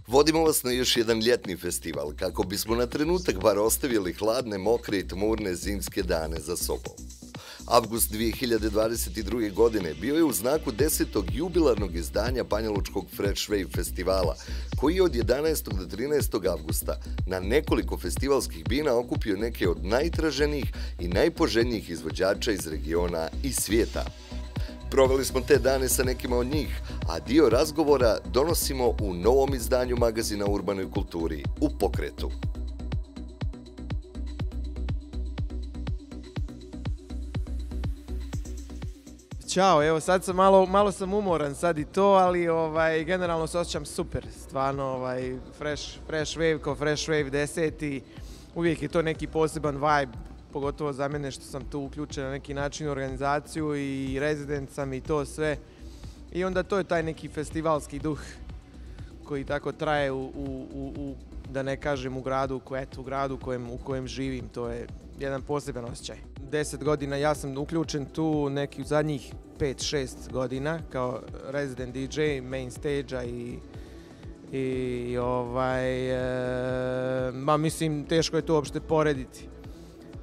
Vodimo vas na još jedan ljetni festival, kako bismo na trenutak bar ostavili hladne, mokre i tmurne zimske dane za sobom. Avgust 2022. godine bio je u znaku 10. jubilarnog izdanja Banjalučkog Fresh Wave festivala, koji je od 11. do 13. avgusta na nekoliko festivalskih bina okupio neke od najtraženijih i najpoželjnijih izvođača iz regiona i svijeta. Proveli smo te dane sa nekima od njih, a dio razgovora donosimo u novom izdanju magazina o urbanoj kulturi, u Pokretu. Ćao, evo sad sam malo sam umoran sad i to, ali generalno se osjećam super, stvarno Fresh Wave kao Fresh Wave 10. Uvijek je to neki poseban vibe, pogotovo za mene što sam tu uključen na neki način u organizaciju i rezident sam i to sve. I onda to je taj neki festivalski duh koji tako traje da ne kažem u gradu u kojem živim, to je jedan poseban osjećaj. 10 godina ja sam uključen tu neki zadnjih 5-6 godina kao resident DJ, main stage-a mislim teško je to uopšte porediti.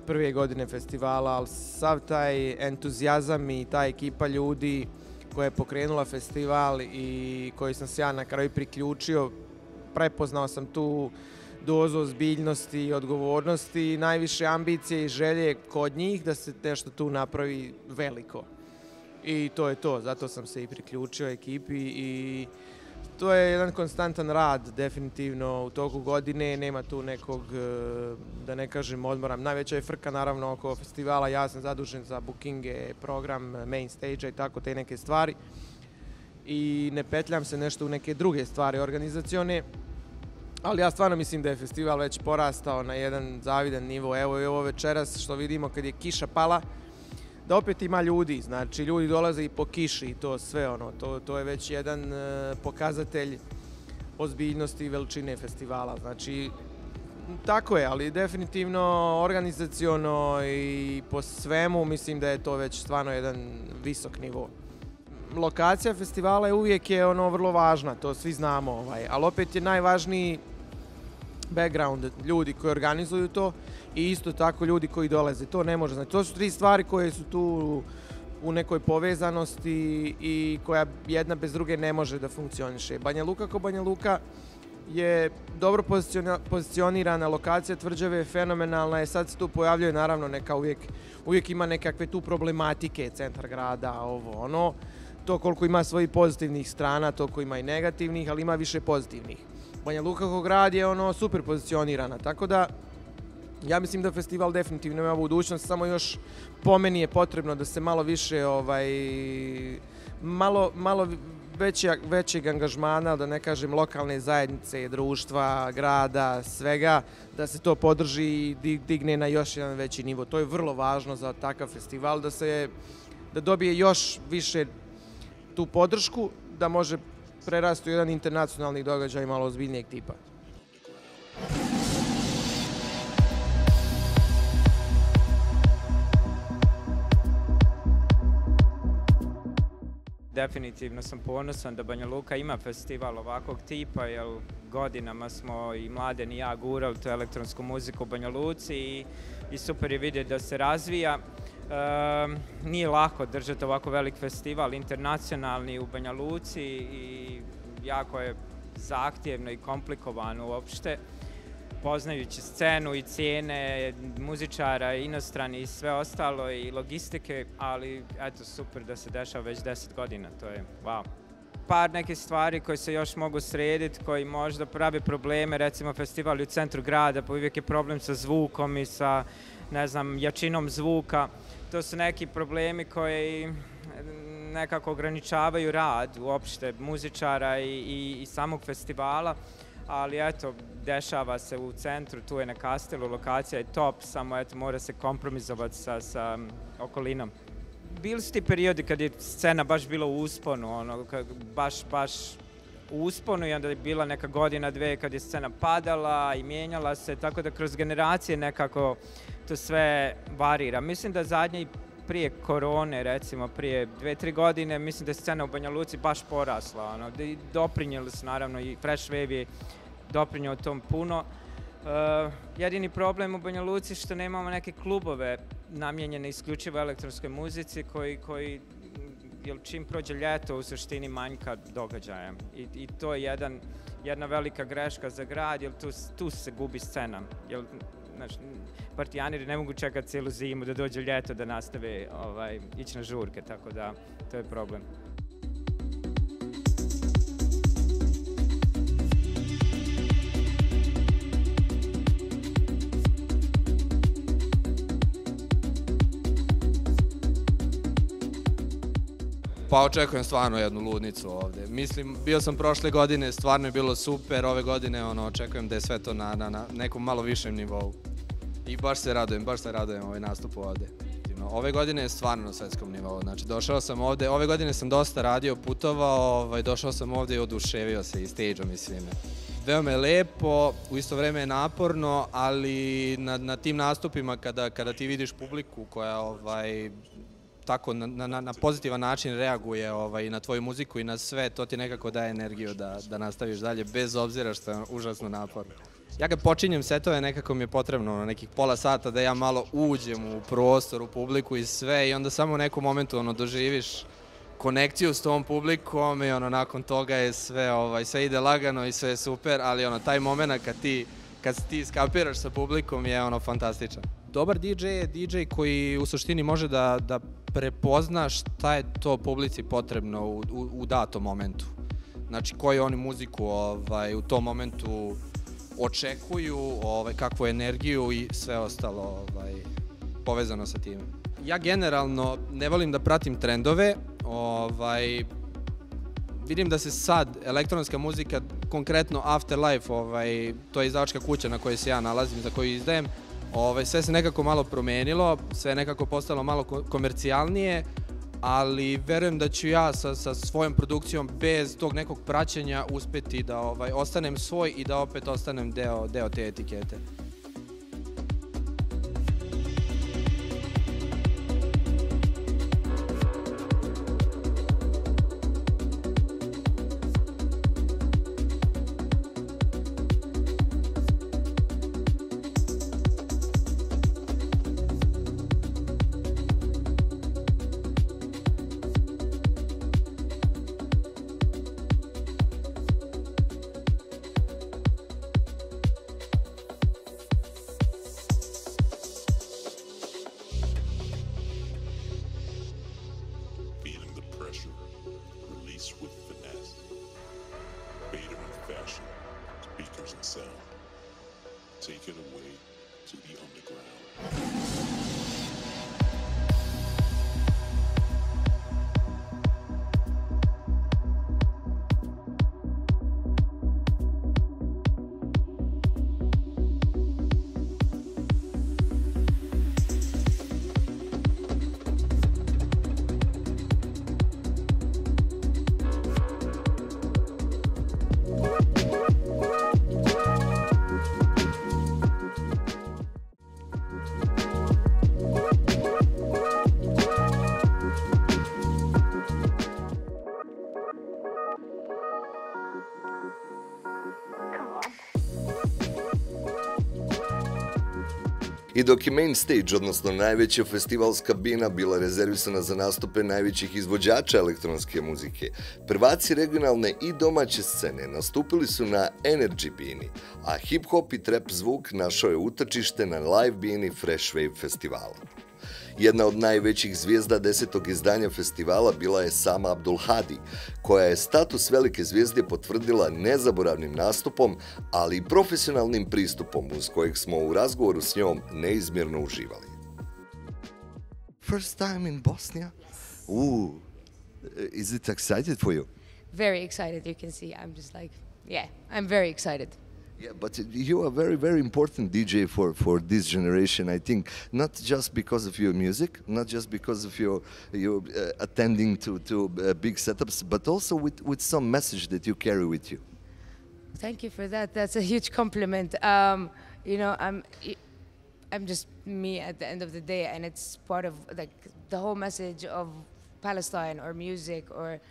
Prve godine festivala, ali sav taj entuzijazam i ta ekipa ljudi koja je pokrenula festival i koji sam se ja na kraju priključio, prepoznao sam tu dozu ozbiljnosti i odgovornosti, najviše ambicije i želje kod njih da se nešto tu napravi veliko. I to je to, zato sam se i priključio ekipi i to je jedan konstantan rad, definitivno u toku godine, nema tu nekog, da ne kažem, odmora. Najveća je frka naravno oko festivala, ja sam zadužen za bookinge, program, main stage-a i tako te neke stvari. I ne petljam se nešto u neke druge stvari organizacione, ali ja stvarno mislim da je festival već porastao na jedan zavidan nivo. Evo i ovo večeras što vidimo kad je kiša pala, da opet ima ljudi, znači ljudi dolaze i po kiši i to sve to je već jedan pokazatelj ozbiljnosti i veličine festivala, znači tako je, ali definitivno organizaciono i po svemu mislim da je to već stvarno jedan visok nivo. Lokacija festivala je uvijek vrlo važna, to svi znamo, ali opet je najvažniji background, ljudi koji organizuju to i isto tako ljudi koji dolaze. To ne može, znači to su tri stvari koje su tu u nekoj povezanosti i koja jedna bez druge ne može da funkcioniše. Banja Luka kao Banja Luka je dobro pozicionirana lokacija, tvrđave je fenomenalna, sad se tu pojavljuje naravno neka uvijek ima nekakve tu problematike, centar grada, to koliko ima svojih pozitivnih strana, toliko ima i negativnih, ali ima više pozitivnih. Banja Luka kao grad je super pozicionirana, tako da ja mislim da festival definitivno ima budućnost, samo još po meni je potrebno da se malo više, malo većeg angažmana, da ne kažem lokalne zajednice, društva, grada, svega, da se to podrži i digne na još jedan veći nivo. To je vrlo važno za takav festival, da dobije još više tu podršku, da može prerasti u jedan internacionalni događaj malo ozbiljnijeg tipa. Definitivno sam ponosan da Banja Luka ima festival ovakvog tipa, jer godinama smo i Mladen i ja gurali tu elektronsku muziku u Banja Luci i super je vidjeti da se razvija. Nije lako držati ovako velik festival, internacionalni u Banja Luci i jako je zahtjevno i komplikovano uopšte. Poznajući scenu i cijene muzičara, inostrani i sve ostalo i logistike, ali eto super da se dešava već 10 godina, to je wow. Par neke stvari koje se još mogu srediti, koji možda prave probleme, recimo festival u centru grada, pa uvijek je problem sa zvukom i sa, ne znam, jačinom zvuka. To su neki problemi koji nekako ograničavaju rad uopšte muzičara i samog festivala, ali eto, dešava se u centru, tu je na Kastelu, lokacija je top, samo eto, mora se kompromisovati sa okolinom. Bili su ti periodi kad je scena baš bila u usponu, baš u usponu, i onda je bila neka godina, dve kad je scena padala i mijenjala se, tako da kroz generacije nekako to sve varira. Mislim da zadnje prije korone, recimo prije 2-3 godine, mislim da je scena u Banja Luci baš porasla. Doprinijeli su naravno i Fresh Wave je doprinio tom puno. Jedini problem u Banja Luci što nemamo neke klubove namijenjene isključivo elektronskoj muzici koji čim prođe ljeto u suštini manjka događaja. I to je jedna velika greška za grad, jer tu se gubi scena. Partijaneri ne mogu čekati cijelu zimu da dođe ljeto da nastave ići na žurke, tako da to je problem. Pa očekujem stvarno jednu ludnicu ovde. Mislim, bio sam prošle godine, stvarno je bilo super, ove godine očekujem da je sve to na nekom malo višem nivou. I baš se radujem ovaj nastup ovde. Ove godine je stvarno na svetskom nivou, znači došao sam ovde, ove godine sam dosta radio, putovao, došao sam ovde i oduševio se i stage-om i svime. Veoma je lepo, u isto vreme je naporno, ali na tim nastupima kada ti vidiš publiku koja tako na pozitivan način reaguje i na tvoju muziku i na sve, to ti nekako daje energiju da nastaviš dalje, bez obzira što je užasno naporno. Ja kad počinjem setove, nekako mi je potrebno nekih pola sata da ja malo uđem u prostor, u publiku i sve, i onda samo u nekom momentu doživiš konekciju s tom publikom i nakon toga je sve ide lagano i sve je super, ali taj moment kad ti skapiraš sa publikom je fantastičan. Dobar DJ je DJ koji u suštini može da prepozna šta je to publici potrebno u datom momentu. Znači koju oni muziku u tom momentu očekuju, kakvu energiju i sve ostalo povezano sa tim. Ja generalno ne volim da pratim trendove, vidim da se sad elektronska muzika, konkretno Afterlife, to je izdavačka kuća na kojoj se ja nalazim, za koju izdajem, sve se nekako malo promenilo, sve je nekako postalo malo komercijalnije, ali verujem da ću ja sa svojom produkcijom bez tog nekog praćenja uspeti da ostanem svoj i da opet ostanem deo te etikete. Take it away to the underground. I dok je main stage, odnosno najveća festivalska bina, bila rezervisana za nastupe najvećih izvođača elektronske muzike, prvaci regionalne i domaće scene nastupili su na Energy bini, a hip-hop i trap zvuk našao je utočište na live bini Fresh Wave festivala. Jedna od najvećih zvijezda 10. izdanja festivala bila je sama Abdulhadi, koja je status velike zvijezde potvrdila nezaboravnim nastupom, ali i profesionalnim pristupom uz kojeg smo u razgovoru s njom neizmjerno uživali. First time in Bosnia? Is it excited for you? Very excited. You can see I'm just like, yeah, I'm very excited. Yeah, but you are very, very important DJ for this generation. I think not just because of your music, not just because of your attending to big setups, but also with some message that you carry with you. Thank you for that. That's a huge compliment. You know, I'm just me at the end of the day, and it's part of like the whole message of Palestine or music, or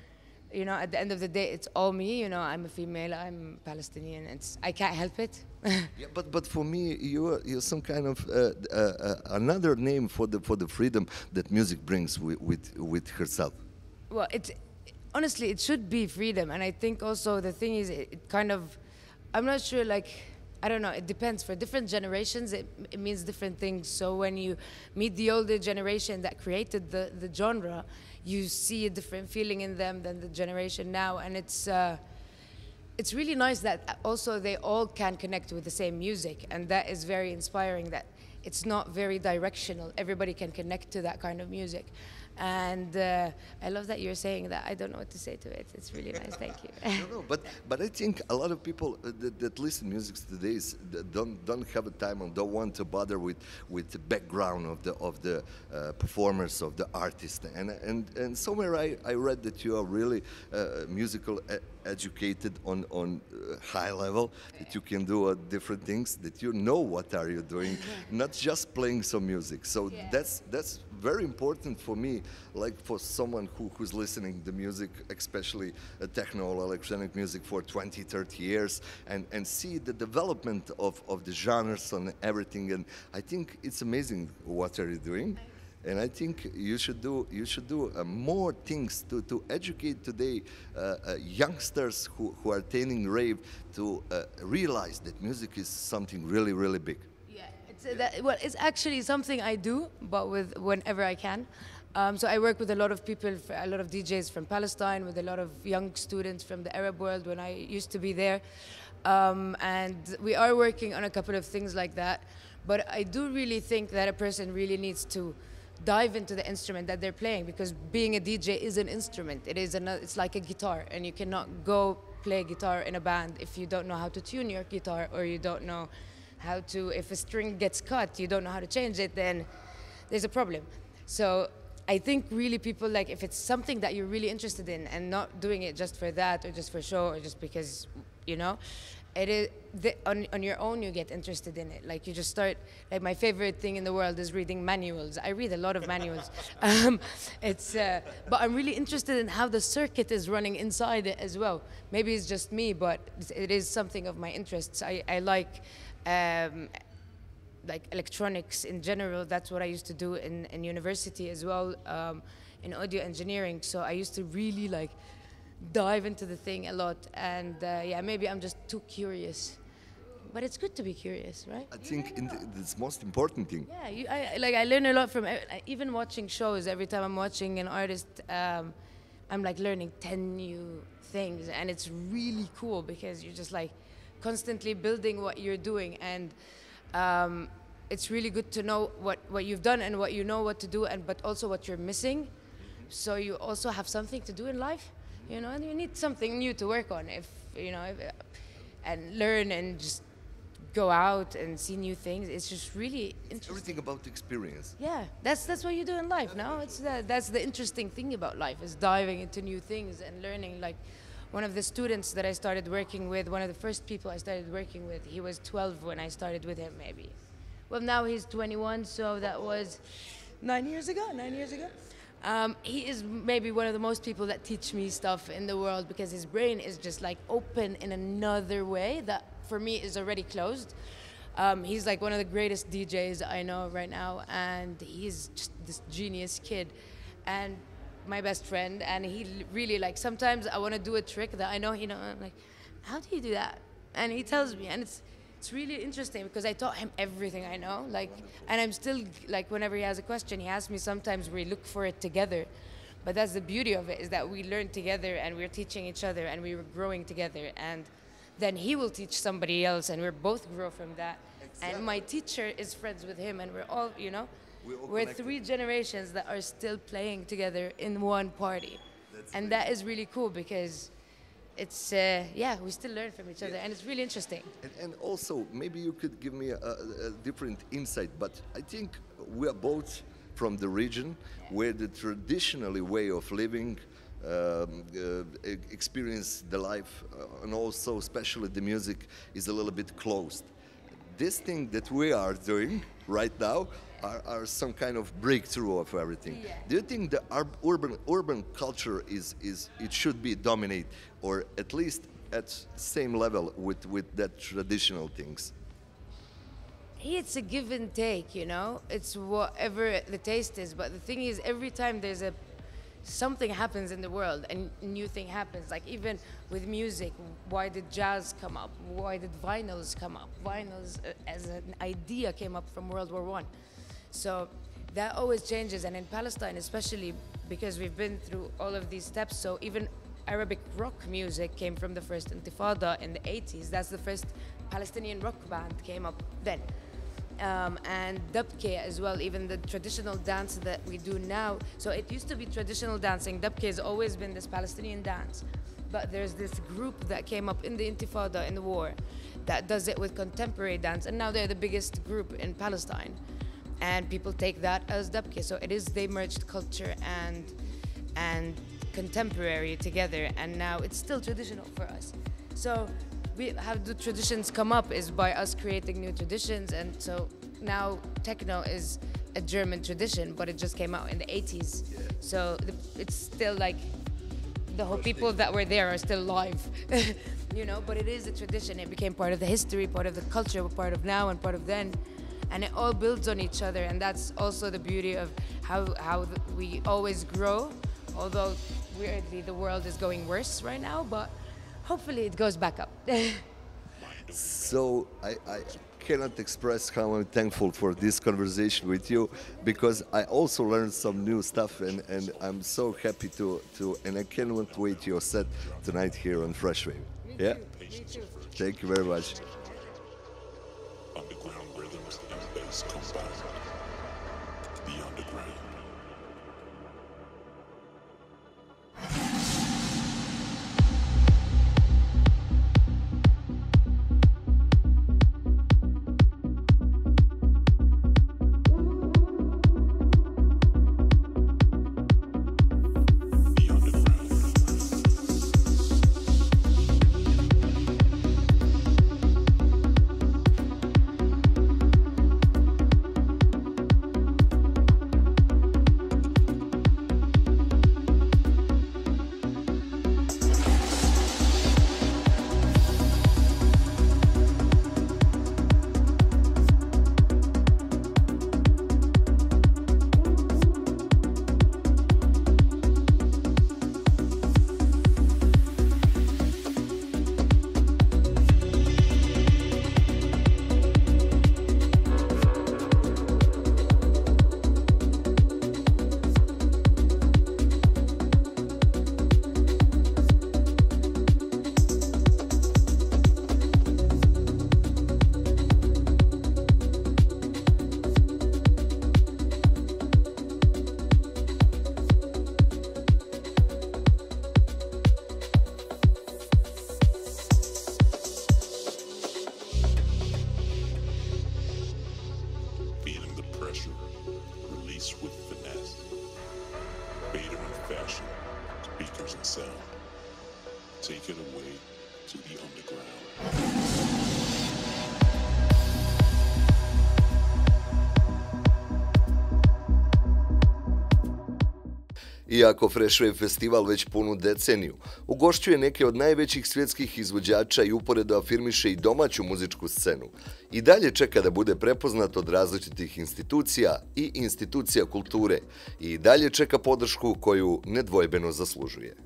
you know, at the end of the day, it's all me. You know, I'm a female, I'm Palestinian. I can't help it. Yeah, but for me, you're some kind of another name for the freedom that music brings with herself. Well, honestly, it should be freedom, and I think also the thing is, it kind of, I'm not sure, like, I don't know, it depends. For different generations, it means different things. So when you meet the older generation that created the genre, you see a different feeling in them than the generation now, and it's really nice that also they all can connect with the same music, and that is very inspiring, that it's not very directional. Everybody can connect to that kind of music. And I love that you're saying that. I don't know what to say to it. It's really nice. Thank you. No, but I think a lot of people that listen music today don't have a time and don't want to bother with the background of the performers, of the artist. And somewhere I read that you are really musical educated on high level, that you can do different things, that you know what are you doing, not just playing some music. So yeah. That's very important for me, like for someone who's listening to music, especially techno or electronic music for 20, 30 years, and see the development of the genres and everything. And I think it's amazing what are you doing. And I think you should do more things to educate today youngsters who are attending rave to realize that music is something really, really big. Yeah, well, it's actually something I do, but whenever I can. So I work with a lot of people, a lot of DJs from Palestine, with a lot of young students from the Arab world when I used to be there. And we are working on a couple of things like that. But I do really think that a person really needs to dive into the instrument that they're playing, because being a DJ is an instrument. It's like a guitar, and you cannot go play guitar in a band if you don't know how to tune your guitar, or you don't know how to, if a string gets cut, you don't know how to change it, then there's a problem. So I think really people, like, if it's something that you're really interested in and not doing it just for that or just for show or just because, you know, it is on your own you get interested in it. Like you just start, like my favorite thing in the world is reading manuals. I read a lot of manuals. But I'm really interested in how the circuit is running inside it as well. Maybe it's just me, but it is something of my interests. I like electronics in general. That's what I used to do in university as well, in audio engineering. So I used to really like dive into the thing a lot, and yeah, maybe I'm just too curious, but it's good to be curious, right? I think it's most important thing. Yeah, I learn a lot from even watching shows. Every time I'm watching an artist, I'm like learning 10 new things, and it's really cool because you're just like constantly building what you're doing, and it's really good to know what you've done and what you know what to do, but also what you're missing, so you also have something to do in life. You know, and you need something new to work on, and learn and just go out and see new things. It's just really interesting. Everything about experience. Yeah, that's what you do in life. No, that's the interesting thing about life, is diving into new things and learning. Like one of the students that I started working with, one of the first people I started working with, he was 12 when I started with him, maybe. Well, now he's 21, so that was 9 years ago. He is maybe one of the most people that teach me stuff in the world, because his brain is just like open in another way that for me is already closed. He's like one of the greatest DJs I know right now, and he's just this genius kid and my best friend. And he really, like, sometimes I want to do a trick that I know he knows. I'm like, how do you do that? And he tells me, and it's really interesting because I taught him everything I know, and I'm still, like, whenever he has a question, he asks me. Sometimes we look for it together, but that's the beauty of it, is that we learn together and we're teaching each other and we're growing together, and then he will teach somebody else and we're both grow from that. Exactly. And my teacher is friends with him, and we're all, we're 3 generations that are still playing together in one party. And that is really cool because it's, yeah, we still learn from each other and it's really interesting. And also, maybe you could give me a different insight, but I think we are both from the region where the traditional way of living experience the life and also especially the music is a little bit closed. This thing that we are doing right now are some kind of breakthrough of everything. Yeah. Do you think the urban culture it should be dominate or at least at same level with that traditional things? It's a give and take, you know. It's whatever the taste is. But the thing is, every time there's something happens in the world, a new thing happens. Like even with music, why did jazz come up? Why did vinyls come up? Vinyls as an idea came up from World War I. So that always changes. And in Palestine, especially because we've been through all of these steps, so even Arabic rock music came from the first Intifada in the 80s. That's the first Palestinian rock band came up then. And dabke as well, even the traditional dance that we do now. So it used to be traditional dancing. Dabke has always been this Palestinian dance. But there's this group that came up in the Intifada, in the war, that does it with contemporary dance. And now they're the biggest group in Palestine. And people take that as dabke. So they merged culture and contemporary together. And now it's still traditional for us. So we have the traditions come up is by us creating new traditions, and so now techno is a German tradition, but it just came out in the 80s. Yeah. So it's still like the whole people that were there are still alive, you know, but it is a tradition. It became part of the history, part of the culture, part of now and part of then, and it all builds on each other, and that's also the beauty of how we always grow, although weirdly the world is going worse right now, but hopefully it goes back up. So I cannot express how I'm thankful for this conversation with you, because I also learned some new stuff, and I'm so happy to and I cannot wait your set tonight here on Fresh Wave. Yeah? Me too. Thank you very much. Underground rhythms and bass combined. The underground. With finesse, Bader in fashion, speakers and sound. Take it away to the underground. Iako Fresh Wave festival već punu deceniju ugošćuje neke od najvećih svjetskih izvođača i uporedo afirmiše i domaću muzičku scenu, i dalje čeka da bude prepoznat od različitih institucija i institucija kulture, i dalje čeka podršku koju nedvojbeno zaslužuje.